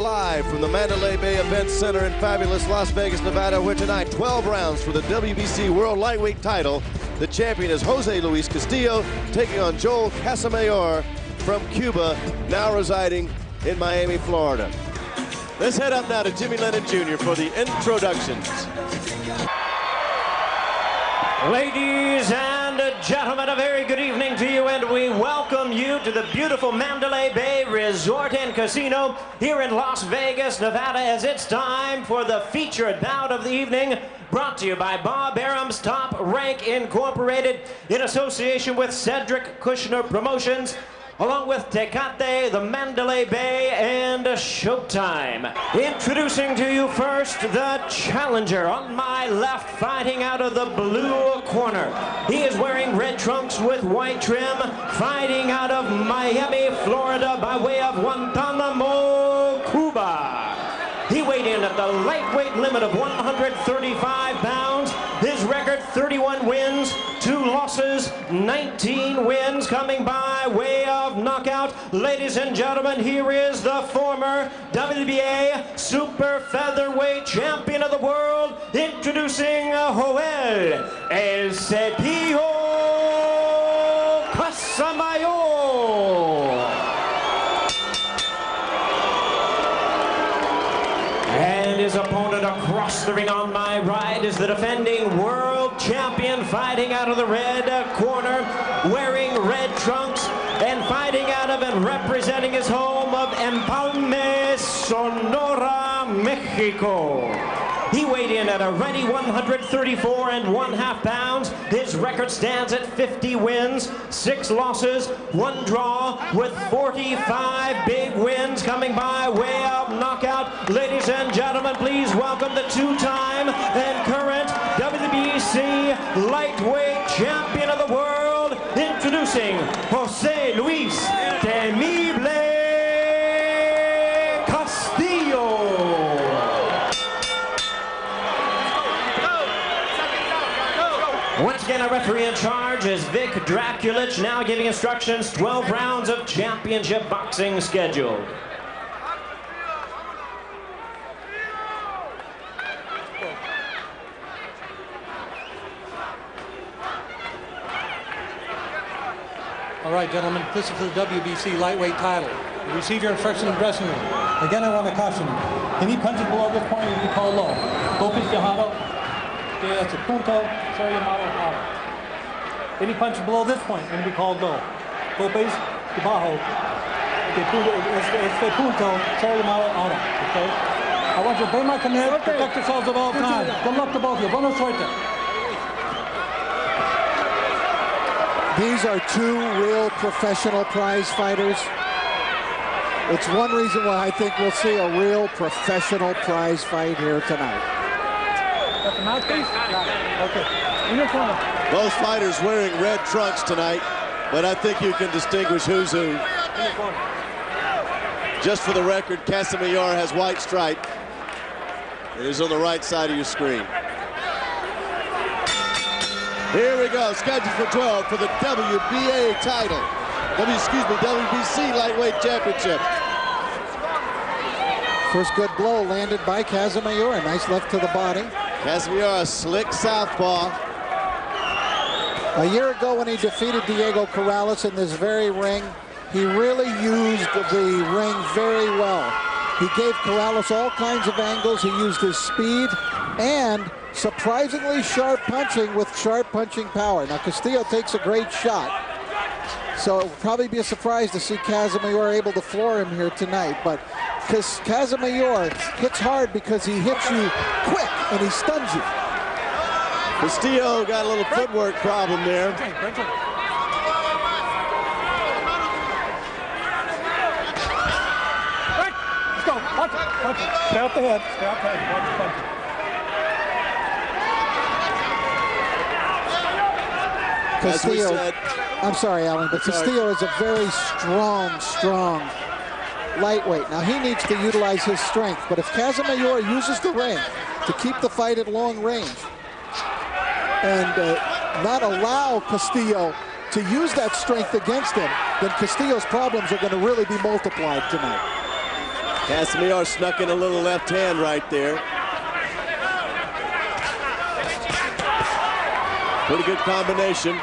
live from the Mandalay Bay Event Center in fabulous Las Vegas, Nevada, where tonight 12 rounds for the WBC World Lightweight title. The champion is Jose Luis Castillo, taking on Joel Casamayor from Cuba, now residing in Miami, Florida. Let's head up now to Jimmy Lennon Jr. for the introductions. Ladies and gentlemen, a very good evening to you, and we welcome you to the beautiful Mandalay Bay Resort and Casino here in Las Vegas, Nevada, as it's time for the featured bout of the evening, brought to you by Bob Arum's Top Rank Incorporated in association with Cedric Kushner Promotions, along with Tecate, the Mandalay Bay, and Showtime. Introducing to you first the challenger on my left, fighting out of the blue corner. He is wearing red trunks with white trim, fighting out of Miami, Florida, by way of Guantanamo, Cuba. He weighed in at the lightweight limit of 135 pounds. His record, 31 wins, 2 losses, 19 wins, coming by way of knockout. Ladies and gentlemen, here is the former WBA Super Featherweight Champion of the World, introducing Joel El Cepillo Casamayor. His opponent across the ring on my right is the defending world champion, fighting out of the red corner, wearing red trunks, and fighting out of and representing his home of Empalme, Sonora, Mexico. He weighed in at a ready 134.5 pounds. His record stands at 50 wins, 6 losses, 1 draw, with 45 big wins coming by way of knockout. Ladies and gentlemen, please welcome the 2-time and current WBC lightweight champion of the world, introducing Jose Luis Temible Castillo. Once again, our referee in charge is Vic Draculich, now giving instructions. 12 rounds of championship boxing scheduled. All right, gentlemen, this is the WBC lightweight title. You receive your instruction in the dressing room. Again, I want to caution you. Any punches below this point will be called low. Golpes de jado. That's a punto, sorry, out. Any punch below this point going to be called low. Golpes de bajo. Este punto, sorry, out. Okay? I want you to obey my command, protect yourselves at all times. Good luck to both of you. Buena suerte. These are 2 real professional prize fighters. It's one reason why I think we'll see a real professional prize fight here tonight. Got the mouthpiece? Okay. In your corner. Both fighters wearing red trunks tonight, but I think you can distinguish who's who. In your corner. Just for the record, Casamayor has white stripe. It is on the right side of your screen. Here we go, scheduled for 12 for the WBA title. WBC Lightweight Championship. First good blow landed by Casamayor. A nice left to the body. Casamayor, a slick southpaw. A year ago when he defeated Diego Corrales in this very ring, he really used the ring very well. He gave Corrales all kinds of angles. He used his speed and surprisingly sharp punching with sharp punching power. Now Castillo takes a great shot, so it would probably be a surprise to see Casamayor able to floor him here tonight. But because Casamayor hits hard because he hits you quick and he stuns you. Castillo got a little footwork problem there. Let's go. Punch it. Punch it. Stay out the head. Stay out the head. Watch the punch. Castillo, I'm sorry, Alan, but Castillo is a very strong lightweight. Now, he needs to utilize his strength, but if Casamayor uses the ring to keep the fight at long range and not allow Castillo to use that strength against him, then Castillo's problems are going to really be multiplied tonight. Casamayor snuck in a little left hand right there. Pretty good combination.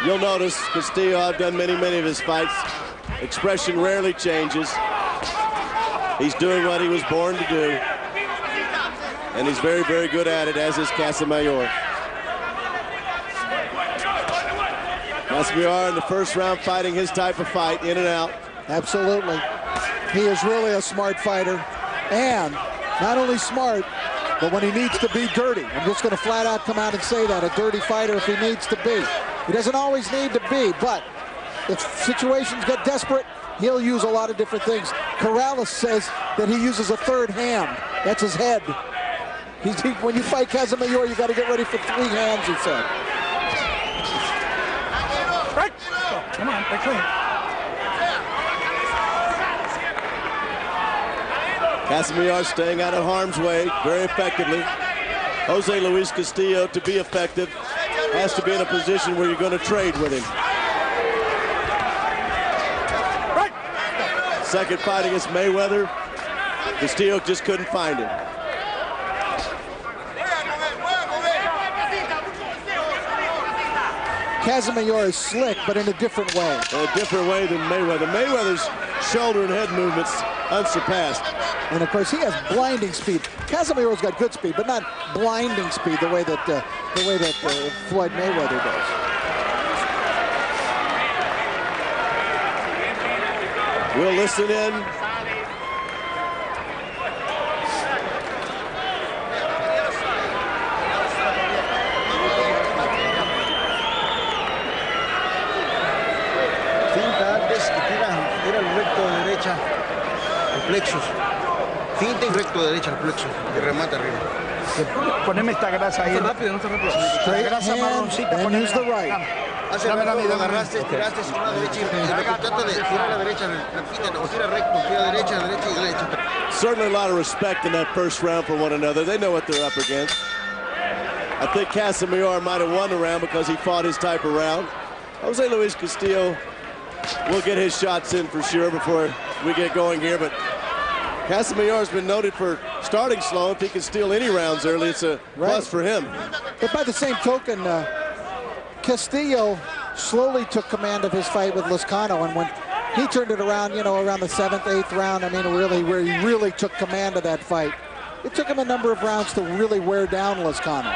You'll notice Castillo, I've done many of his fights. Expression rarely changes. He's doing what he was born to do. And he's very good at it, as is Casamayor. Casamayor in the first round fighting his type of fight, in and out. Absolutely. He is really a smart fighter. And not only smart, but when he needs to be dirty. I'm just going to flat out come out and say that. A dirty fighter if he needs to be. He doesn't always need to be, but if situations get desperate, he'll use a lot of different things. Corrales says that he uses a third hand. That's his head. When you fight Casamayor, you got to get ready for 3 hands, he said. Right. Oh, come on, they're clean. Casamayor staying out of harm's way very effectively. Jose Luis Castillo, to be effective, has to be in a position where you're going to trade with him. Right. Second fight against Mayweather, Castillo just couldn't find him. Casamayor is slick, but in a different way. In a different way than Mayweather. Mayweather's shoulder and head movements unsurpassed. And of course, he has blinding speed. Casamayor's got good speed, but not blinding speed the way that Floyd Mayweather does. We'll listen in. Finta antes y tira el recto de derecha, el plexus. Finta y recto de derecha, el plexus. Y remata arriba. Poneme esta grasa ahí. No rápido, no está rápido. La grasa marroncita, and use the right. Hace rato lo agarraste, tiraste a una derecha y trata de tirar a la derecha, repite, o tira recto, tira derecha y derecha. Certainly a lot of respect in that first round for one another. They know what they're up against. I think Casamayor might have won the round because he fought his type of round. Jose Luis Castillo will get his shots in for sure before we get going here, but Casamayor's been noted for starting slow. If he can steal any rounds early, it's a plus for him. But by the same token, Castillo slowly took command of his fight with Lozcano, and when he turned it around, around the 7th, 8th round, I mean, really, where he really took command of that fight. It took him a number of rounds to really wear down Lozcano.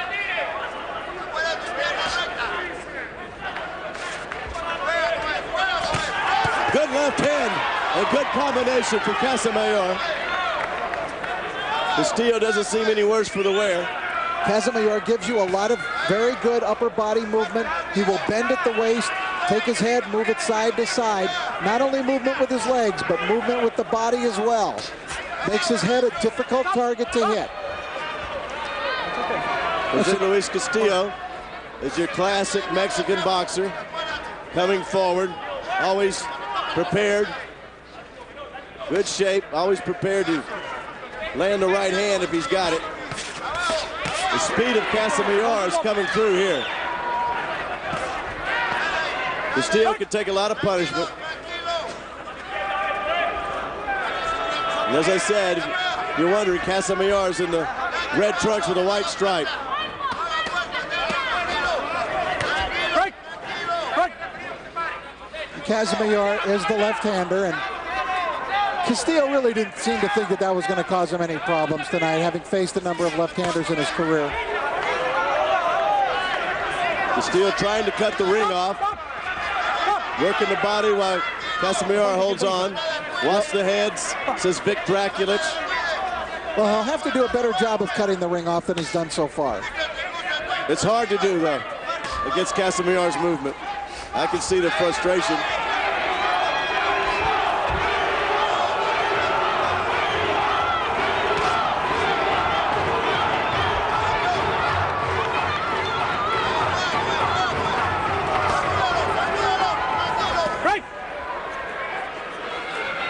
Good left hand, a good combination for Casamayor. Castillo doesn't seem any worse for the wear. Casamayor gives you a lot of very good upper body movement. He will bend at the waist, take his head, move it side to side. Not only movement with his legs, but movement with the body as well. Makes his head a difficult target to hit. Jose Luis Castillo is your classic Mexican boxer, coming forward, always prepared, good shape, always prepared to land the right hand if he's got it. The speed of Casamayor is coming through here. Castillo can take a lot of punishment. And as I said, you're wondering, Casamayor's in the red trunks with a white stripe. Casamayor is the left-hander, and Castillo really didn't seem to think that was going to cause him any problems tonight, having faced a number of left-handers in his career. Castillo trying to cut the ring off, working the body while Casamayor holds on. Watch the heads, says Vic Draculich. Well, he'll have to do a better job of cutting the ring off than he's done so far. It's hard to do, though, against Casamayor's movement. I can see the frustration.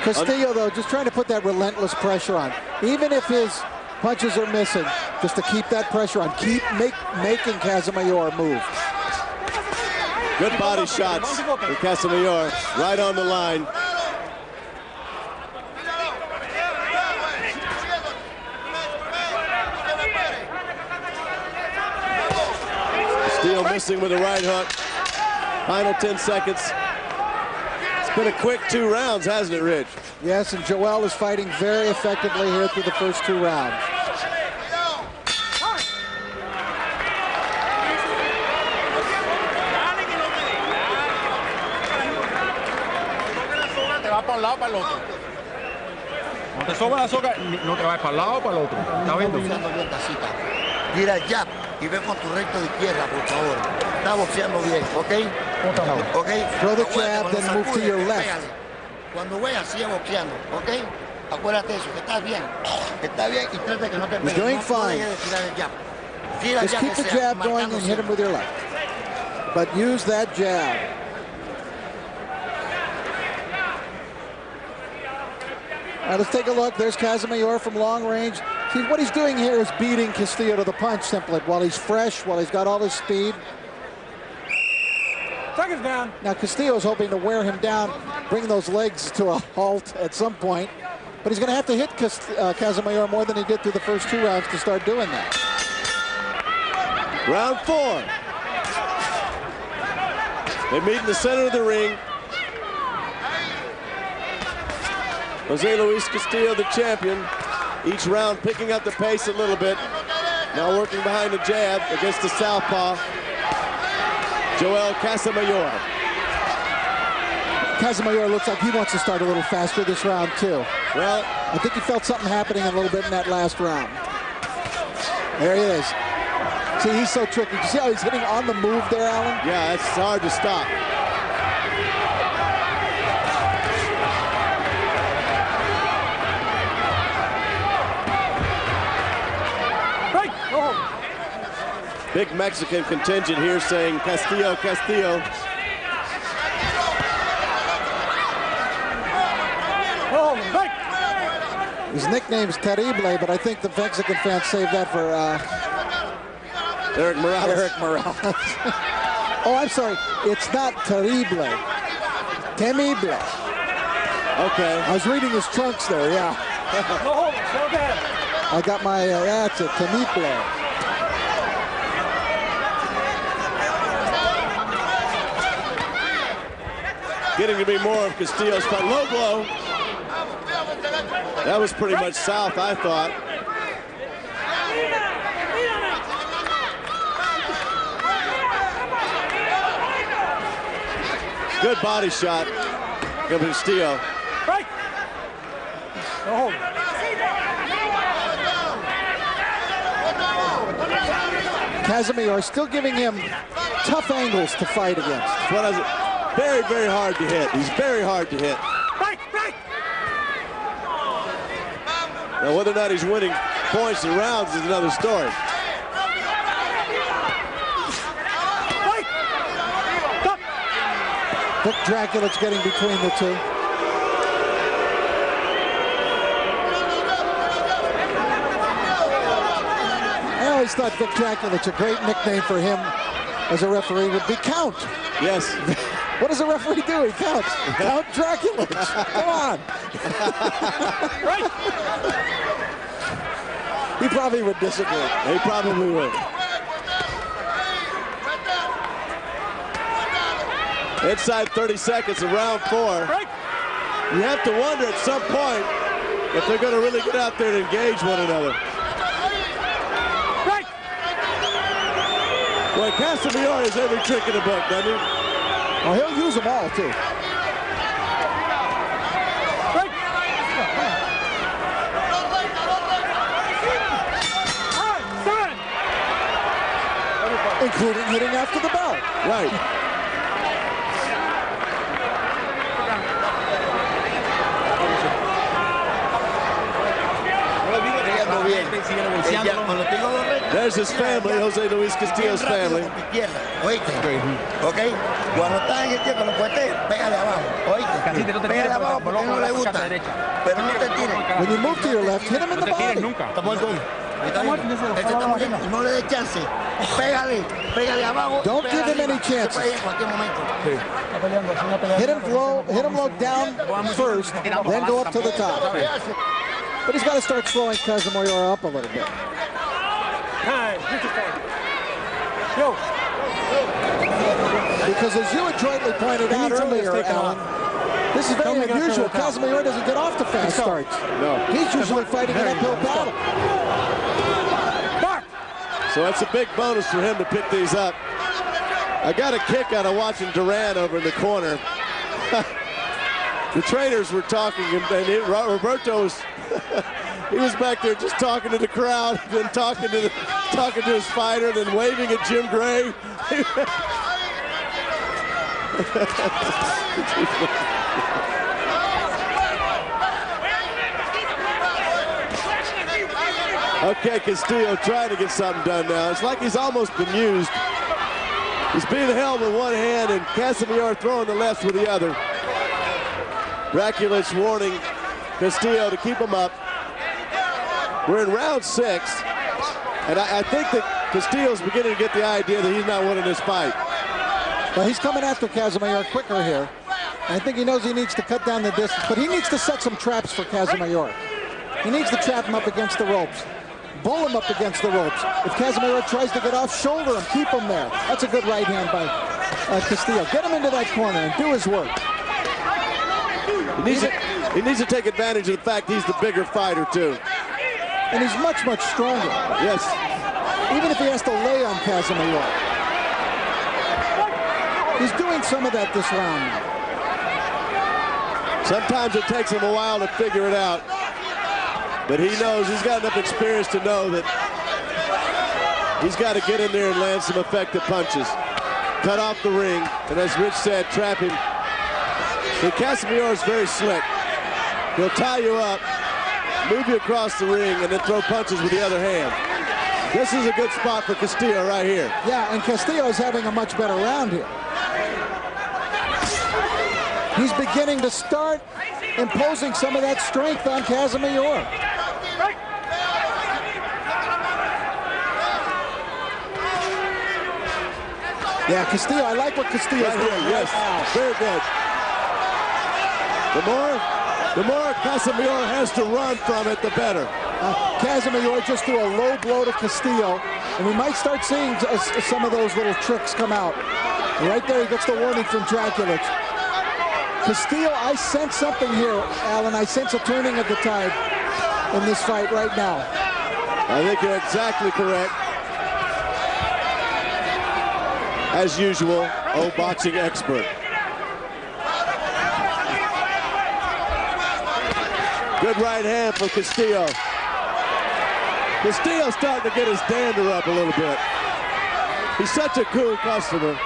Castillo, though, just trying to put that relentless pressure on. Even if his punches are missing, just to keep that pressure on. Keep making Casamayor move. Good body shots for Casamayor, right on the line. wrestling with a right hook. Final 10 seconds. It's been a quick 2 rounds, hasn't it, Rich? Yes, and Joel is fighting very effectively here through the first 2 rounds. Te sobra la soga, no te vas para el lado o para el otro. ¿Está viendo? Boxeando bien, Casita. Tira el jab y ve con tu recto de izquierda, por favor. Está boxeando bien, ¿ok? ¿Ok? Throw the Acuérdate, jab, cuando then move to sacude, your left. pégale. Cuando veas, sigue boxeando, ¿ok? Acuérdate eso, que estás bien. Está bien y trata de que no te pegue. doing No fine. dejes de tirar el jab. Tira el Just jab keep que the sea, jab going marcando and hit him siempre. with your left. But use that jab. All right, let's take a look. There's Casamayor from long range. See, what he's doing here is beating Castillo to the punch simply while he's fresh, while he's got all his speed. Seconds down. Now, Castillo's hoping to wear him down, bring those legs to a halt at some point. But he's going to have to hit Casamayor more than he did through the first 2 rounds to start doing that. Round 4. They meet in the center of the ring. Jose Luis Castillo, the champion. Each round picking up the pace a little bit. Now working behind the jab against the southpaw, Joel Casamayor. Casamayor looks like he wants to start a little faster this round, too. Well, I think he felt something happening a little bit in that last round. There he is. See, he's so tricky. You see how he's hitting on the move there, Alan? yeah, it's hard to stop. Big Mexican contingent here saying Castillo, Castillo. His nickname's Terrible, but I think the Mexican fans saved that for Eric Morales. Eric Morales. Oh, I'm sorry. It's not Terrible. Temible. Okay. I was reading his trunks there, yeah. I got my, that's it, Temible. Getting to be more of Castillo's fight. Low blow. That was pretty much south, I thought. Good body shot of Castillo. Casamayor still giving him tough angles to fight against. What is it? Very, very hard to hit. He's very hard to hit. Now, whether or not he's winning points and rounds is another story. Vic Dracula's getting between the two. I always thought Vic Dracula's a great nickname for him as a referee would be Count. Yes. What does a referee do? He counts. Count Dracula. Come on. He probably would disagree. He probably would. Inside 30 seconds of round 4. You have to wonder at some point if they're going to really get out there and engage one another. Well, Casamayor has every trick in the book, doesn't he? Oh, he'll use them all, too. Including hitting after the bell. Right. There's his family, Jose Luis Castillo's family. ¿Ok? Cuando estás en izquierda, lo puedes pégale abajo. ¿Oíste? Pégale abajo porque no le gusta. Pero no te tires. When you move to your left, hit him in the body. No le des chance. Pégale abajo. Don't give him any chances. En cualquier momento. Hit him low down first, then go up to the top. But he's got to start slowing Casamayor up a little bit. Because as you adroitly pointed out earlier, Alan, this is very unusual. Casamayor doesn't get off to fast starts. No. He's usually fighting an uphill battle. So that's a big bonus for him to pick these up. I got a kick out of watching Duran over in the corner. The trainers were talking, and Roberto was he was back there just talking to the crowd, then talking to his fighter, then waving at Jim Gray. Okay, Castillo trying to get something done now. It's like he's almost bemused. He's being held with one hand and Casamayor throwing the left with the other. Rakulich warning Castillo to keep him up. We're in round 6, and I think that Castillo's beginning to get the idea that he's not winning this fight. Well, he's coming after Casamayor quicker here. I think he knows he needs to cut down the distance, but he needs to set some traps for Casamayor. He needs to trap him up against the ropes. Bull him up against the ropes. If Casamayor tries to get off, shoulder him, keep him there. That's a good right hand by Castillo. Get him into that corner and do his work. He needs to take advantage of the fact he's the bigger fighter, too. And he's much, much stronger. Yes. Even if he has to lay on Casamayor. He's doing some of that this round now. Sometimes it takes him a while to figure it out. But he knows, he's got enough experience to know that he's got to get in there and land some effective punches. Cut off the ring, and as Rich said, trap him. So Casamayor is very slick. He'll tie you up, move you across the ring, and then throw punches with the other hand. This is a good spot for Castillo right here. Yeah, and Castillo is having a much better round here. He's beginning to start imposing some of that strength on Casamayor. Yeah, Castillo, I like what Castillo's doing. Yes, very good. The more Casamayor has to run from it, the better. Casamayor just threw a low blow to Castillo, and we might start seeing some of those little tricks come out. Right there, he gets the warning from Draculich. Castillo, I sense something here, Alan. I sense a turning of the tide in this fight right now. I think you're exactly correct. As usual, old boxing expert. Good right hand for Castillo. Castillo's starting to get his dander up a little bit. He's such a cool customer.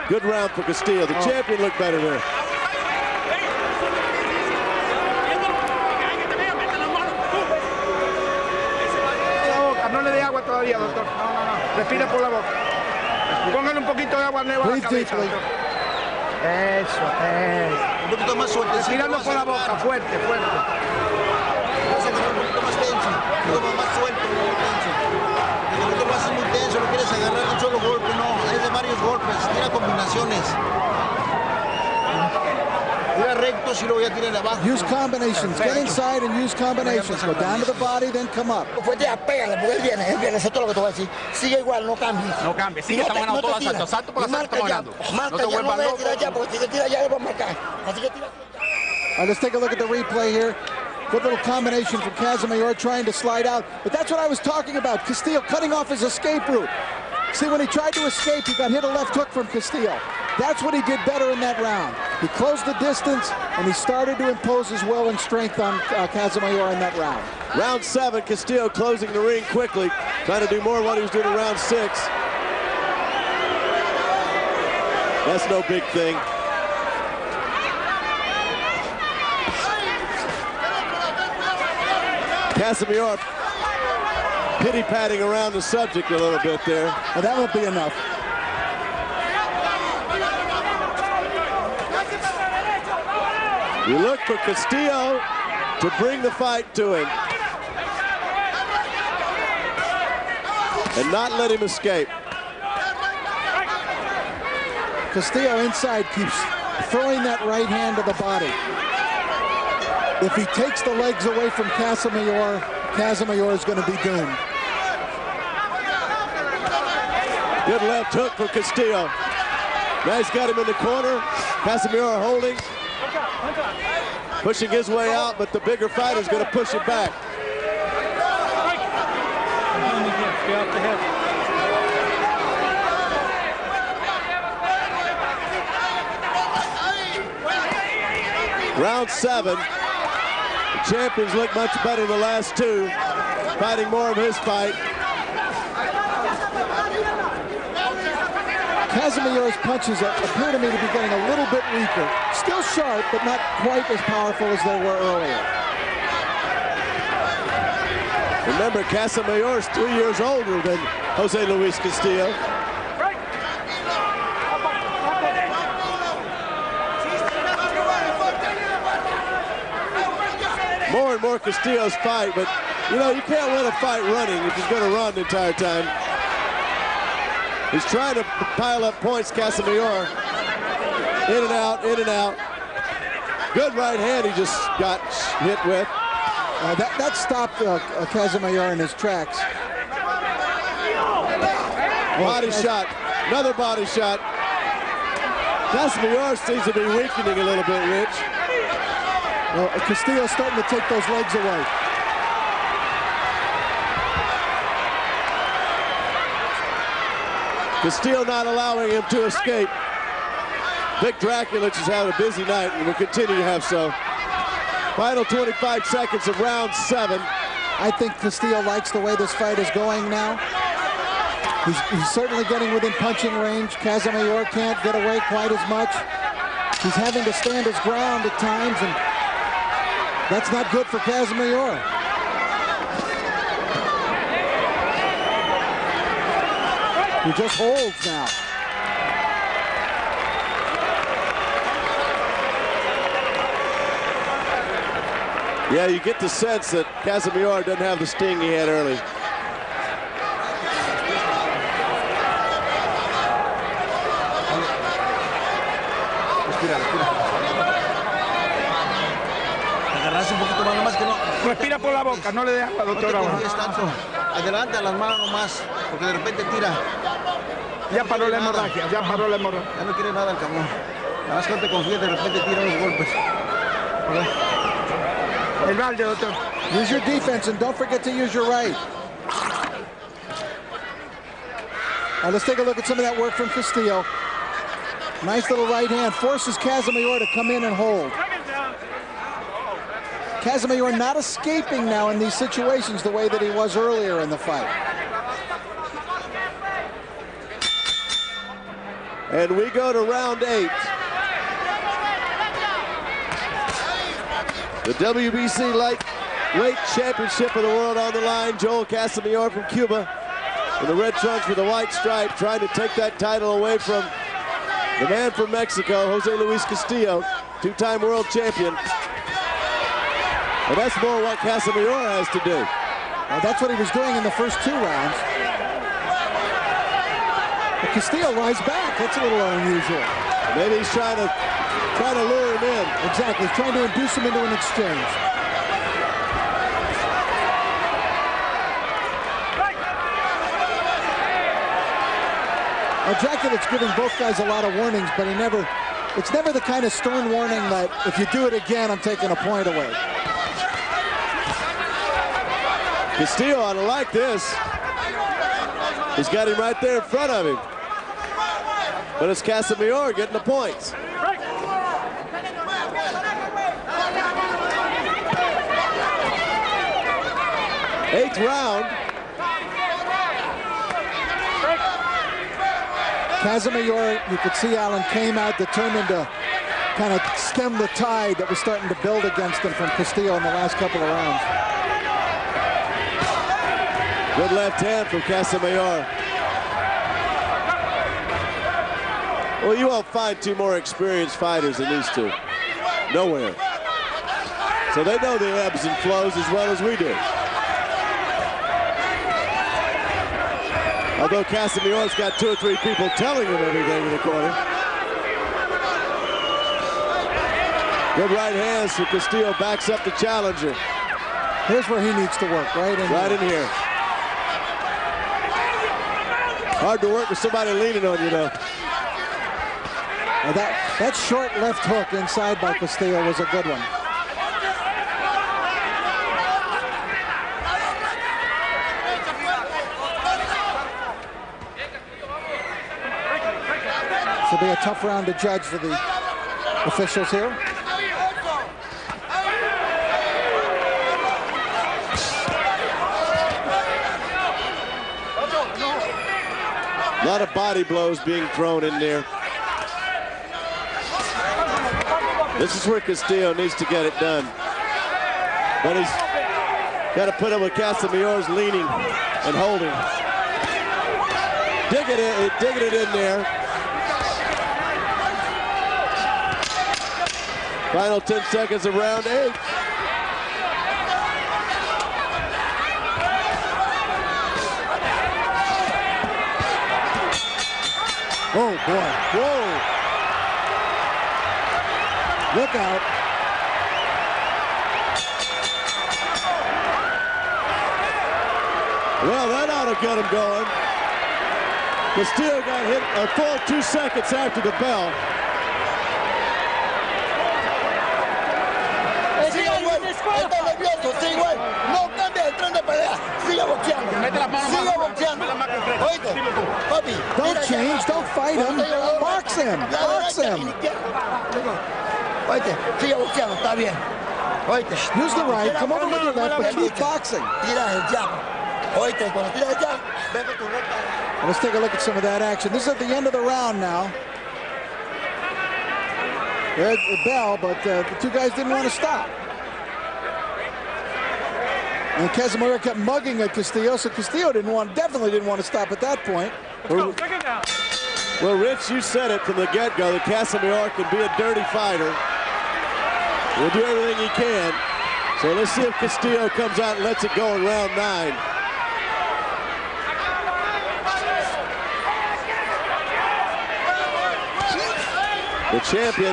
Good round for Castillo. The champion looked better there. No le dé agua todavía, doctor. No. Respira por la boca. Póngale un poquito de agua nueva a la cabeza, doctor. Eso. Un poquito más suerte. Respirando por la boca, fuerte. Vas a agarrar un poquito más tenso. Más suelto, tenso. Porque lo que vas es muy tenso, no quieres agarrar un solo golpe, no. Es de varios golpes, tira combinaciones. Tira rectos y luego ya tira de abajo. Use combinations. Get inside and use combinations. Go down to the body, then come up. Fuerte, ya pégale, porque él viene, eso es todo lo que te voy a decir. Sigue igual, no cambies. No cambies, sigue, estamos ganando todo asalto. Salto por asalto, estamos ganando. Marca, no te vuelvas loco. Tirar ya, porque si te tira ya, le vas a marcar. Así que tira. All right, let's take a look at the replay here. Good little combination from Casamayor trying to slide out. But that's what I was talking about. Castillo cutting off his escape route. See, when he tried to escape, he got hit a left hook from Castillo. That's what he did better in that round. He closed the distance, and he started to impose his will and strength on Casamayor in that round. Round 7, Castillo closing the ring quickly, trying to do more of what he was doing in round 6. That's no big thing. Casamayor pity-patting around the subject a little bit there. Well, that won't be enough. You look for Castillo to bring the fight to him and not let him escape. Castillo inside keeps throwing that right hand to the body. If he takes the legs away from Casamayor, Casamayor is going to be doomed. Good left hook for Castillo. Now he's got him in the corner. Casamayor holding. Pushing his way out, but the bigger fighter's going to push it back. Round 7. The champions look much better than the last two, fighting more of his fight. Casamayor's punches appear to me to be getting a little bit weaker. Still sharp, but not quite as powerful as they were earlier. Remember, Casamayor's 3 years older than Jose Luis Castillo. More and more Castillo's fight, but you know, you can't win a fight running if he's going to run the entire time. He's trying to pile up points, Casamayor. In and out, in and out. Good right hand he just got hit with. That stopped Casamayor in his tracks. Body shot, another body shot. Casamayor seems to be weakening a little bit, Rich. Well, Castillo's starting to take those legs away. Castillo not allowing him to escape. Vic Draculich has had a busy night and will continue to have so. Final 25 seconds of round 7. I think Castillo likes the way this fight is going now. He's certainly getting within punching range. Casamayor can't get away quite as much. He's having to stand his ground at times, and that's not good for Casamayor. He just holds now. Yeah, you get the sense that Casamayor doesn't have the sting he had early. Respira por la boca, no le dé agua, doctor. Adelanta las manos nomás, porque de repente tira. Ya paró la hemorragia, ya paró la hemorragia. Ya no quiere nada el cabrón. Nada más que no te confíes, de repente tira unos golpes. El balde, doctor. Use your defense and don't forget to use your right. Now let's take a look at some of that work from Castillo. Nice little right hand. Forces Casamayor to come in and hold. Casamayor not escaping now in these situations the way that he was earlier in the fight. And we go to round 8. The WBC lightweight championship of the world on the line. Joel Casamayor from Cuba in the red trunks with a white stripe, trying to take that title away from the man from Mexico, Jose Luis Castillo, two-time world champion. And that's more what Casamayor has to do. Well, that's what he was doing in the first 2 rounds. But Castillo lies back. That's a little unusual. Maybe he's trying to lure him in. Exactly, trying to induce him into an exchange. Well, Draculich's giving both guys a lot of warnings, but it's never the kind of stern warning that if you do it again, I'm taking a point away. Castillo ought to like this. He's got him right there in front of him. But it's Casamayor getting the points. Eighth round. Casamayor, you could see Alan, came out determined to kind of stem the tide that was starting to build against him from Castillo in the last couple of rounds. Good left hand from Casamayor. Well, you won't find 2 more experienced fighters than these 2. Nowhere. So they know the ebbs and flows as well as we do. Although Casamayor's got 2 or 3 people telling him everything in the corner. Good right hands for Castillo, backs up the challenger. Here's where he needs to work, right in here. Hard to work with somebody leaning on you, though. That short left hook inside by Castillo was a good one. This will be a tough round to judge for the officials here. A lot of body blows being thrown in there. This is where Castillo needs to get it done. But he's got to put up with Casamayor's leaning and holding. Digging it in there. Final 10 seconds of round 8. Oh, boy. Whoa. Look out. Well, that ought to get him going. Castillo got hit a full 2 seconds after the bell. Siga, güey. Está nervioso, sí, güey. No cambia el tren de pelea. Siga boxeando. Siga boxeando. Oíste, papi. Don't change. Don't fight him. Box him. Box him. Oíste, sigue boxeando, está bien. Oíste. Use the right. Come over with your left, but keep boxing. Tira el jab. Oíste, cuando tira el jab, ve con tu recta. Let's take a look at some of that action. This is at the end of the round now. There's the bell, but the two guys didn't want to stop. And Casamayor kept mugging at Castillo, so Castillo definitely didn't want to stop at that point. Well, Rich, you said it from the get-go that Casamayor can be a dirty fighter. He'll do everything he can. So let's see if Castillo comes out and lets it go in round 9. The champion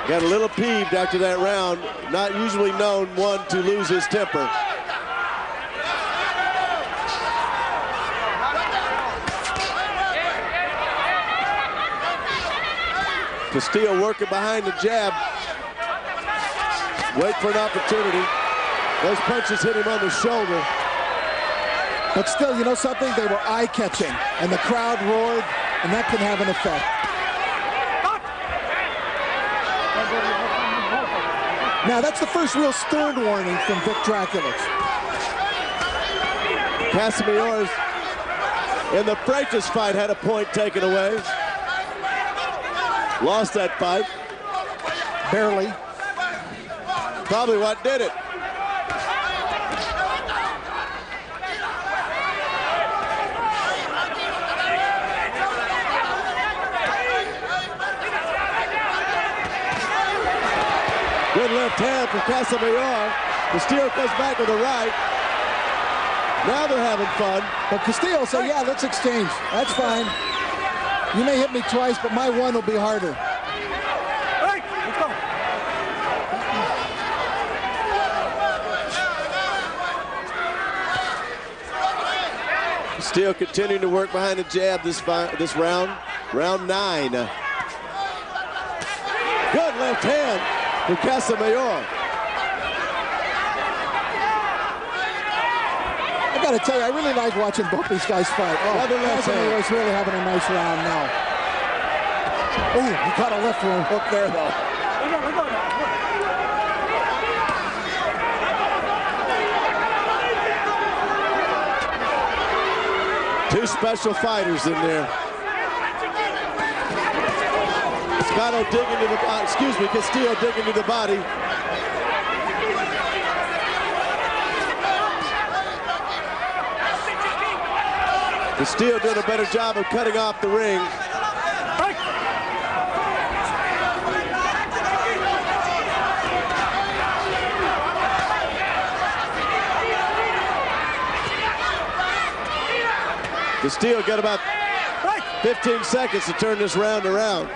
got a little peeved after that round. Not usually known one to lose his temper. Castillo working behind the jab. Wait for an opportunity. Those punches hit him on the shoulder. But still, you know something? They were eye-catching, and the crowd roared, and that can have an effect. Now, that's the first real stern warning from Vic Draculich. Casamayor in the Freitas fight had a point taken away. Lost that fight. Barely. Probably what did it. Good left hand from Casamayor. Castillo comes back with a right. Now they're having fun. But Castillo said, yeah, let's exchange. That's fine. You may hit me twice, but my one will be harder. Hey, let's go. Castillo continuing to work behind the jab this round. Round 9. Good left hand from Casamayor. I got to tell you, I really like watching both these guys fight. Oh, Casamayor's really having a nice round now. Oh, he caught a left hook there, though. Two special fighters in there. Castillo digging to the body. Castillo doing a better job of cutting off the ring. Castillo got about 15 seconds to turn this round around.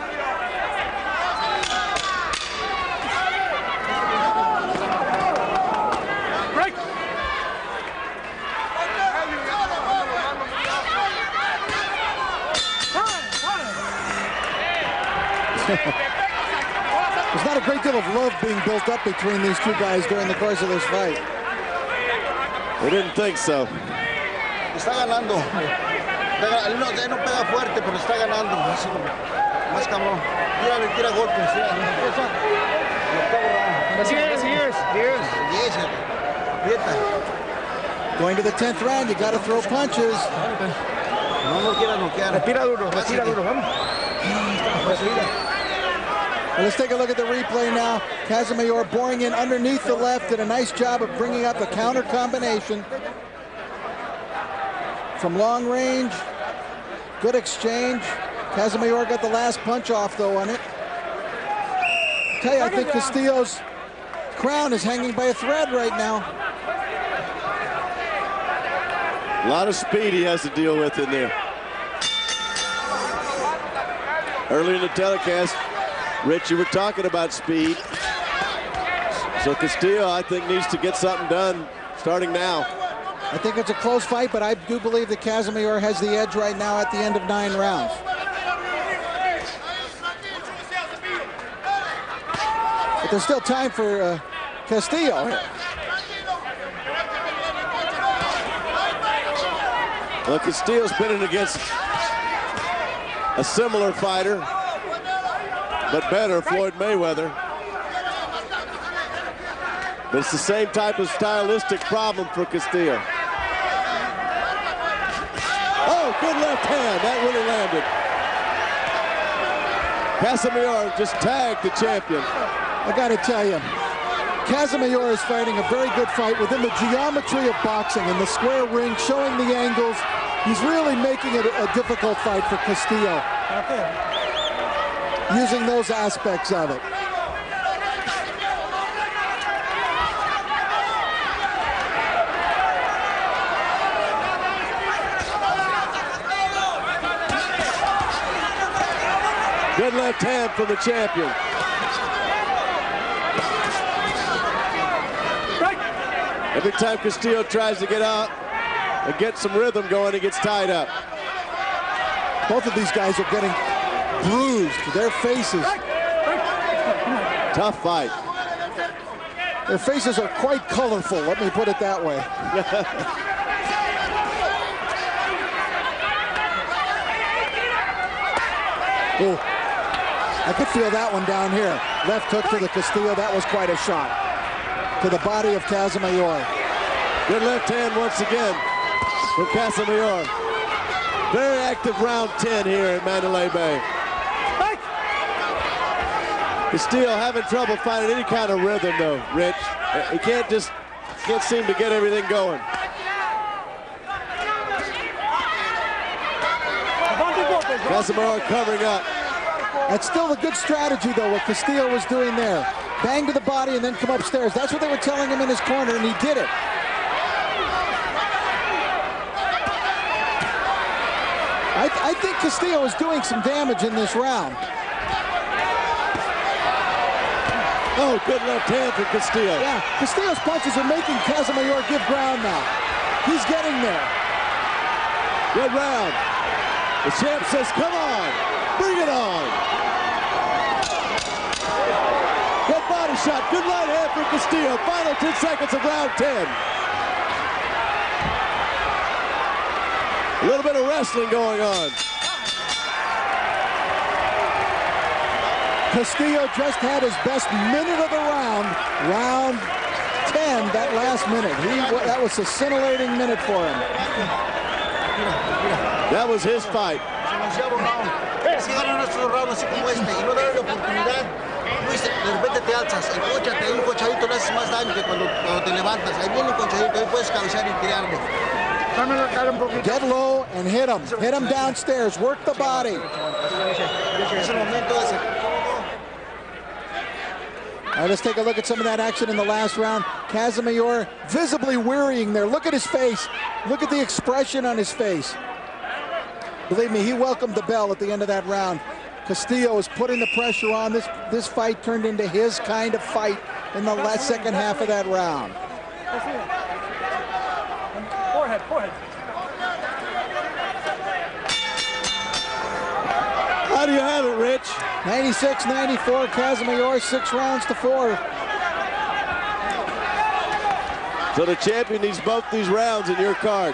There's not a great deal of love being built up between these two guys during the course of this fight. We didn't think so. Está ganando. Él no pega fuerte, pero está ganando. Así como, más cabrón. Tira golpes. Going to the 10th round, you got to throw punches. No quieras noquear. Respira duro, vamos. Well, let's take a look at the replay now. Casamayor boring in underneath the left, did a nice job of bringing up a counter combination. From long range, good exchange. Casamayor got the last punch off though on it. Tell you, I think Castillo's crown is hanging by a thread right now. A lot of speed he has to deal with in there. Early in the telecast, Rich, you were talking about speed. So Castillo, I think, needs to get something done starting now. I think it's a close fight, but I do believe that Casamayor has the edge right now at the end of 9 rounds. But there's still time for Castillo here. Well, Castillo's been in against a similar fighter, but better, Floyd Mayweather. But it's the same type of stylistic problem for Castillo. Oh, good left hand. That really landed. Casamayor just tagged the champion. I got to tell you, Casamayor is fighting a very good fight within the geometry of boxing in the square ring, showing the angles. He's really making it a difficult fight for Castillo, using those aspects of it. Good left hand from the champion. Every time Castillo tries to get out and get some rhythm going, he gets tied up. Both of these guys are getting bruised. Their faces. Tough fight. Their faces are quite colorful, let me put it that way. Oh, I could feel that one down here. Left hook to the Castillo, that was quite a shot. To the body of Casamayor. Good left hand once again from Casamayor. Very active round 10 here at Mandalay Bay. Castillo having trouble finding any kind of rhythm though, Rich. He can't seem to get everything going. Casamayor covering up. That's still a good strategy though, what Castillo was doing there. Bang to the body and then come upstairs. That's what they were telling him in his corner, and he did it. I think Castillo is doing some damage in this round. Oh, good left hand for Castillo. Yeah, Castillo's punches are making Casamayor give ground now. He's getting there. Good round. The champ says, come on, bring it on. Good body shot, good right hand for Castillo. Final 10 seconds of round 10. A little bit of wrestling going on. Castillo just had his best minute of the round. Round 10, that last minute. That was a scintillating minute for him. That was his fight. Así ganan nuestros rounds así como este y no darle la oportunidad. Luis, de repente te alzas, encóchate, ahí un cochadito le haces más daño que cuando te levantas. Ahí viene un cochadito, ahí puedes cabecear y tirarle. Get low and hit him. Hit him downstairs. Work the body. Es el momento de All right, let's take a look at some of that action in the last round. Casamayor visibly wearying there. Look at his face. Look at the expression on his face. Believe me, he welcomed the bell at the end of that round. Castillo is putting the pressure on. This fight turned into his kind of fight in the second half of that round. Forehead. How do you have it, Rich? 96-94, Casamayor, 6 rounds to 4. So the champion needs both these rounds in your card.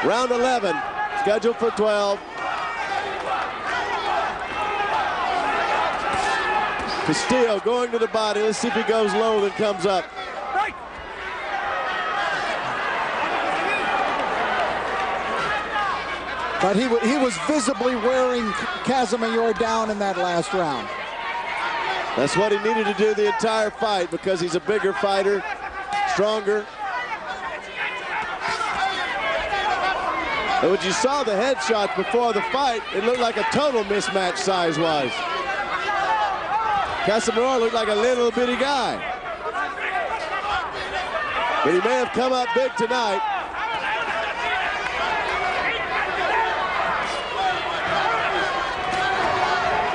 Round 11, scheduled for 12. Castillo going to the body. Let's see if he goes low, then comes up. But he was visibly wearing Casamayor down in that last round. That's what he needed to do the entire fight because he's a bigger fighter, stronger. And when you saw the headshots before the fight, it looked like a total mismatch size-wise. Casamayor looked like a little bitty guy. But he may have come up big tonight.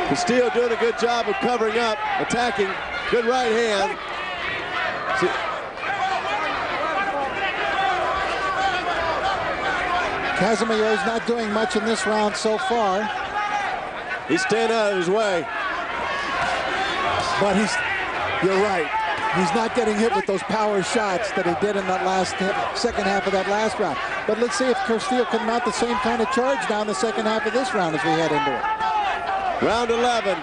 Castillo doing a good job of covering up, attacking. Good right hand. Casamayor's not doing much in this round so far. He's staying out of his way. But you're right. He's not getting hit with those power shots that he did in that second half of that last round. But let's see if Castillo can mount the same kind of charge down the second half of this round as we head into it. Round 11.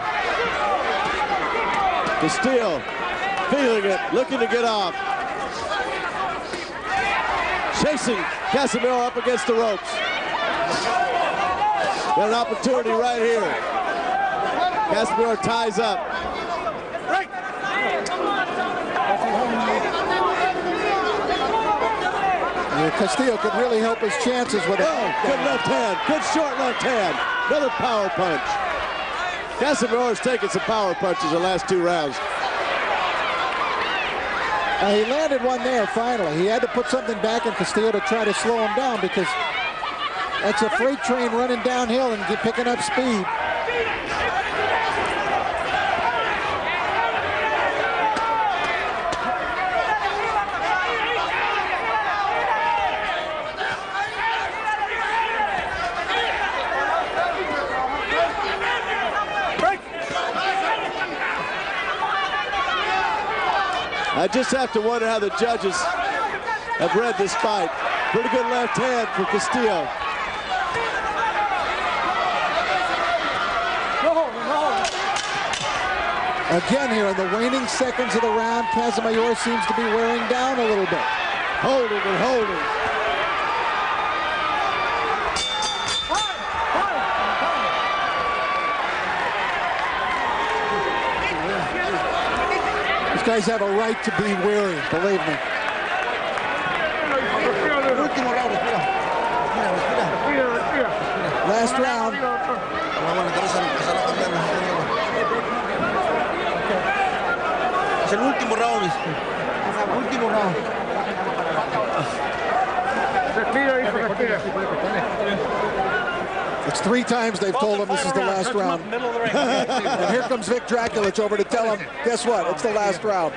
Castillo feeling it, looking to get off. Chasing Casamayor up against the ropes. Got an opportunity right here. Casamayor ties up. Castillo could really help his chances with it. Oh, good left hand, good short left hand. Another power punch. Casamayor's taken some power punches the last 2 rounds. He landed one there finally. He had to put something back in Castillo to try to slow him down because that's a freight train running downhill and picking up speed. I just have to wonder how the judges have read this fight. Pretty good left hand for Castillo. Again here in the waning seconds of the round, Casamayor seems to be wearing down a little bit. Holding and holding. These guys have a right to be weary, believe me. Last round. Es el último round. Último round. It's 3 times they've told him this is the last round. And here comes Vic Draculich over to tell him, guess what? It's the last round.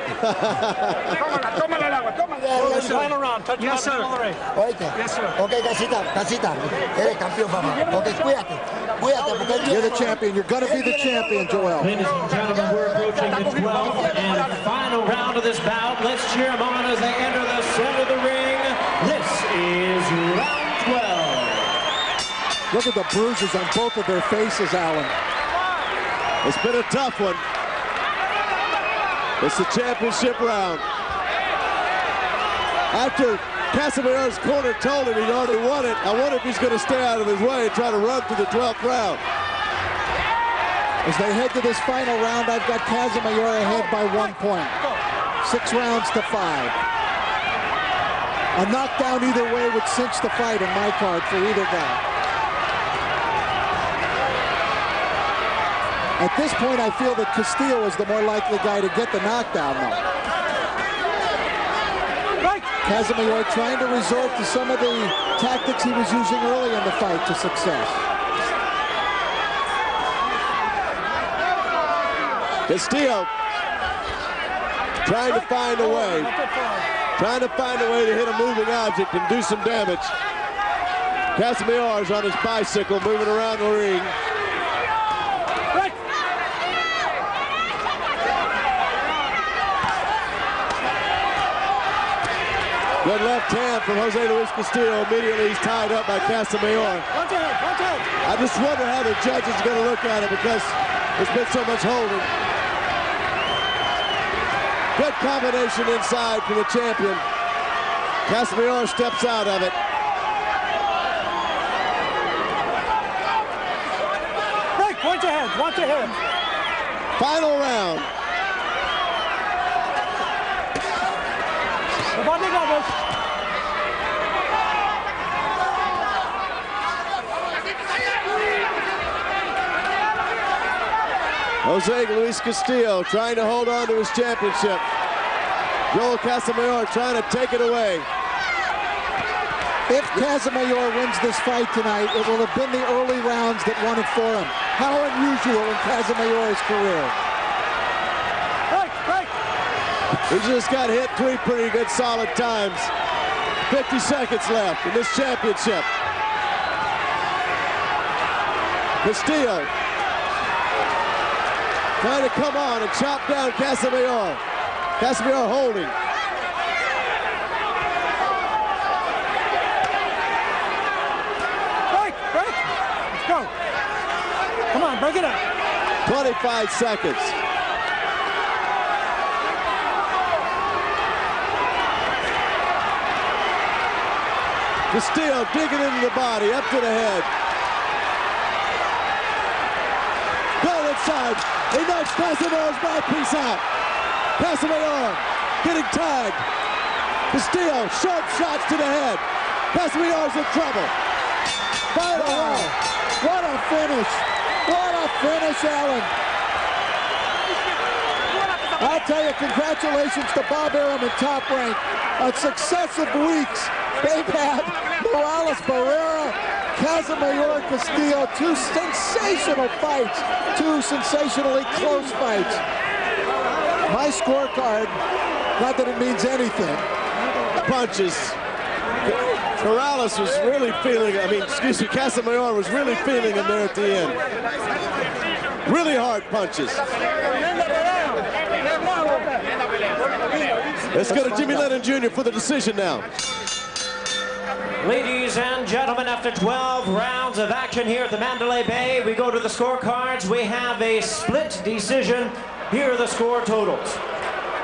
Final round. Touch him out in the middle of the ring. Yes, sir. Okay, Casita. Eres campeón, papá. Okay, cuídate. You're the champion. You're going to be the champion, Joel. Ladies and gentlemen, we're approaching the 12th and final round of this bout. Let's cheer them on as they enter the center of the ring. This is round 12. Look at the bruises on both of their faces, Alan. It's been a tough one. It's the championship round. After Casamayor's corner told him he'd already won it, I wonder if he's going to stay out of his way and try to run to the 12th round. As they head to this final round, I've got Casamayor ahead by 1 point. 6 rounds to 5. A knockdown either way would cinch the fight in my card for either guy. At this point, I feel that Castillo is the more likely guy to get the knockdown, though. Casamayor trying to resort to some of the tactics he was using early in the fight to success. Castillo trying to find a way. Trying to find a way to hit a moving object and do some damage. Casamayor is on his bicycle moving around the ring. Good left hand from Jose Luis Castillo. Immediately he's tied up by Casamayor. Watch out, watch out. I just wonder how the judges are going to look at it because there's been so much holding. Good combination inside for the champion. Casamayor steps out of it. Break, watch your hands, watch your hands. Final round. Body goggles. Jose Luis Castillo trying to hold on to his championship. Joel Casamayor trying to take it away. If Casamayor wins this fight tonight, it will have been the early rounds that won it for him. How unusual in Casamayor's career. He just got hit 3 pretty good solid times. 50 seconds left in this championship. Castillo trying to come on and chop down Casamayor. Casamayor holding. Break, break. Let's go. Come on, break it up. 25 seconds. Castillo digging into the body, up to the head. Going inside. He knocks Casamayor's mouthpiece out. Casamayor getting tagged. Castillo, sharp shots to the head. Casamayor's in trouble. Final round. What a finish. What a finish, Alan. I'll tell you, congratulations to Bob Arum and Top Rank. On successive weeks, they've had Morales Barrera, Casamayor, Castillo, 2 sensational fights, 2 sensationally close fights. My scorecard, not that it means anything. Punches. Morales was really feeling, Casamayor was really feeling him there at the end. Really hard punches. Let's go to Jimmy Lennon Jr. for the decision now. Ladies and gentlemen, after 12 rounds of action here at the Mandalay Bay, we go to the scorecards. We have a split decision. Here are the score totals.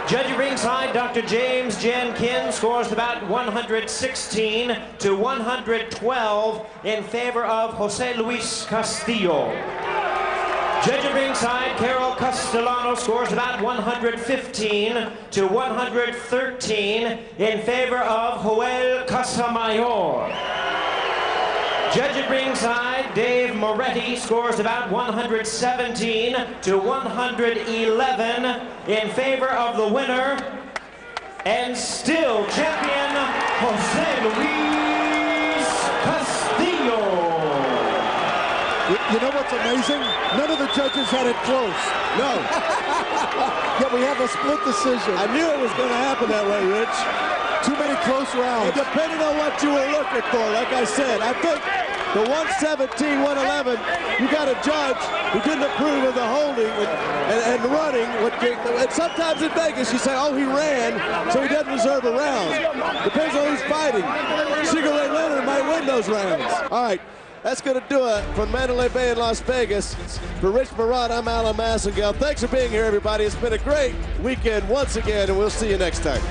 Judge ringside, Dr. James Jenkins scores about 116 to 112 in favor of Jose Luis Castillo. Judge at ringside, Carol Castellano scores about 115 to 113 in favor of Joel Casamayor. Judge at ringside, Dave Moretti scores about 117 to 111 in favor of the winner and still champion Jose Luis Castillo. You know what's amazing? None of the judges had it close. No. Yet we have a split decision. I knew it was going to happen that way, Rich. Too many close rounds. And depending on what you were looking for, like I said, I think the 117, 111, you got a judge who didn't approve of the holding and running. And sometimes in Vegas, you say, oh, he ran, so he doesn't deserve a round. Depends on who's fighting. Sugar Ray Leonard might win those rounds. All right. That's going to do it from Mandalay Bay in Las Vegas. For Rich Marat, I'm Alan Massengale. Thanks for being here, everybody. It's been a great weekend once again, and we'll see you next time.